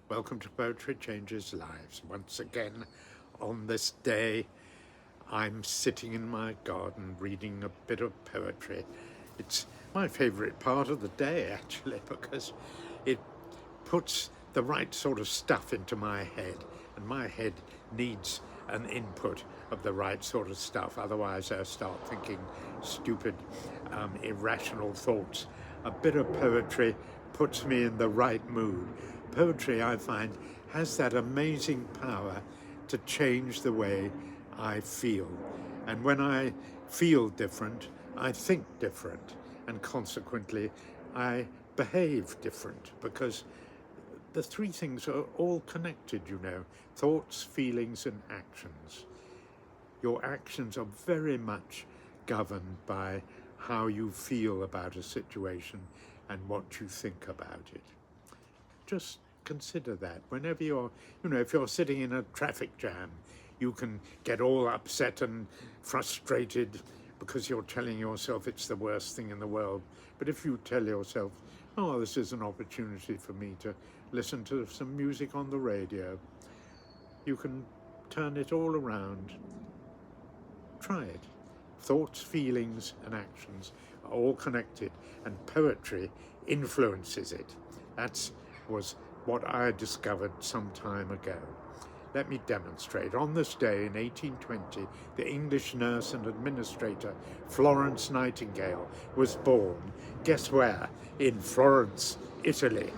Welcome to Poetry Changes Lives. Once again, on this day, I'm sitting in my garden reading a bit of poetry. It's my favourite part of the day, actually, because it puts the right sort of stuff into my head, and my head needs an input of the right sort of stuff. Otherwise, I start thinking stupid, irrational thoughts. A bit of poetry puts me in the right mood. Poetry, I find, has that amazing power to change the way I feel. And when I feel different, I think different, and consequently, I behave different, because the three things are all connected, thoughts, feelings, and actions. Your actions are very much governed by how you feel about a situation and what you think about it. Just consider that whenever if you're sitting in a traffic jam, you can get all upset and frustrated because you're telling yourself it's the worst thing in the world. But if you tell yourself, oh, this is an opportunity for me to listen to some music on the radio, you can turn it all around. Try it. Thoughts, feelings, and actions are all connected, and poetry influences it. That was what I discovered some time ago. Let me demonstrate. On this day in 1820, the English nurse and administrator Florence Nightingale was born. Guess where? In Florence, Italy.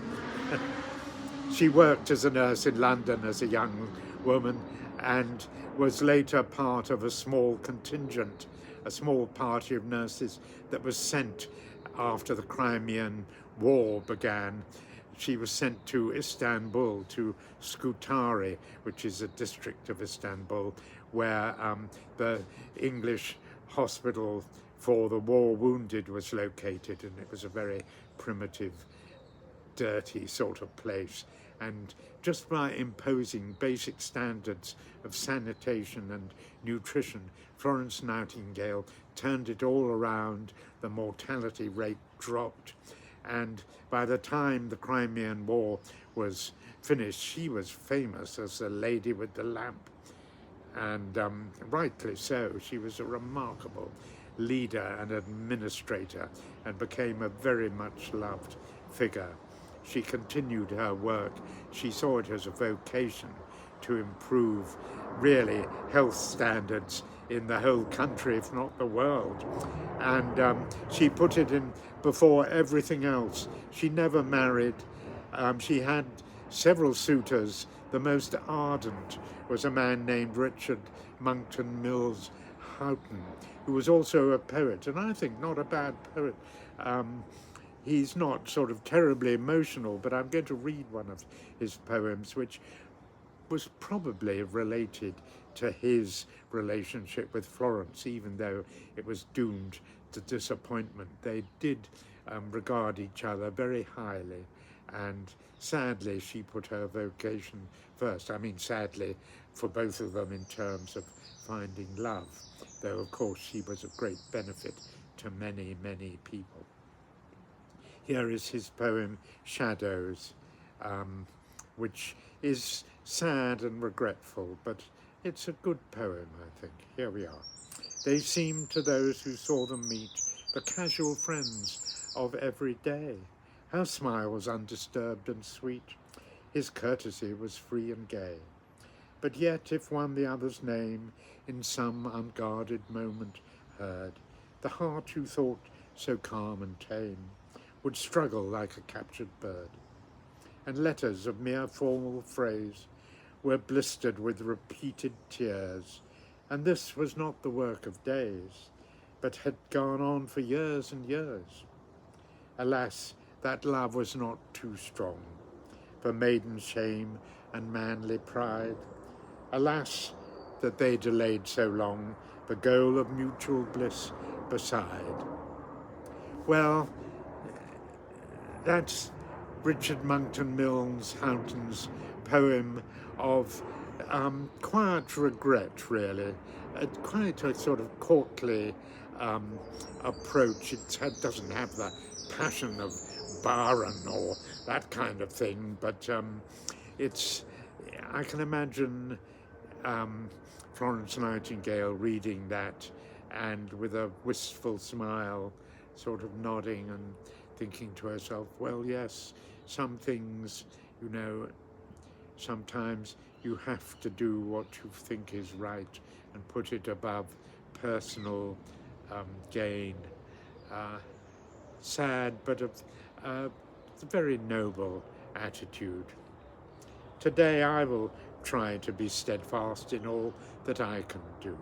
She worked as a nurse in London as a young woman and was later part of a small contingent, a small party of nurses that was sent after the Crimean War began. She was sent to Istanbul, to Scutari, which is a district of Istanbul, where the English hospital for the war wounded was located, and it was a very primitive, dirty sort of place. And just by imposing basic standards of sanitation and nutrition, Florence Nightingale turned it all around. The mortality rate dropped. And by the time the Crimean War was finished, she was famous as the lady with the lamp. And rightly so. She was a remarkable leader and administrator and became a very much loved figure. She continued her work. She saw it as a vocation to improve, really, health standards in the whole country, if not the world. And she put it in before everything else. She never married. She had several suitors. The most ardent was a man named Richard Monckton Milnes Houghton, who was also a poet, and I think not a bad poet. He's not sort of terribly emotional, but I'm going to read one of his poems, which was probably related to his relationship with Florence, even though it was doomed to disappointment. They did regard each other very highly, and sadly she put her vocation first. I mean, sadly for both of them in terms of finding love, though of course she was a great benefit to many, many people. Here is his poem, Shadows, which is sad and regretful, but it's a good poem, I think. Here we are. They seemed to those who saw them meet the casual friends of every day. Her smile was undisturbed and sweet. His courtesy was free and gay. But yet, if one the other's name in some unguarded moment heard, the heart who thought so calm and tame would struggle like a captured bird. And letters of mere formal phrase were blistered with repeated tears, and this was not the work of days, but had gone on for years and years. Alas, that love was not too strong for maiden shame and manly pride. Alas, that they delayed so long the goal of mutual bliss beside. Well, that's Richard Monckton Milnes Houghton's poem of quiet regret, really. Quite a sort of courtly approach. It doesn't have the passion of Byron or that kind of thing, but I can imagine Florence Nightingale reading that and with a wistful smile, sort of nodding and thinking to herself, well, yes, some things, sometimes you have to do what you think is right and put it above personal gain. Sad, but a very noble attitude. Today I will try to be steadfast in all that I can do.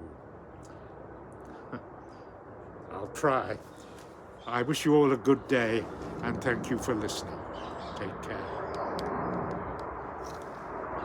I'll try. I wish you all a good day and thank you for listening. Take care.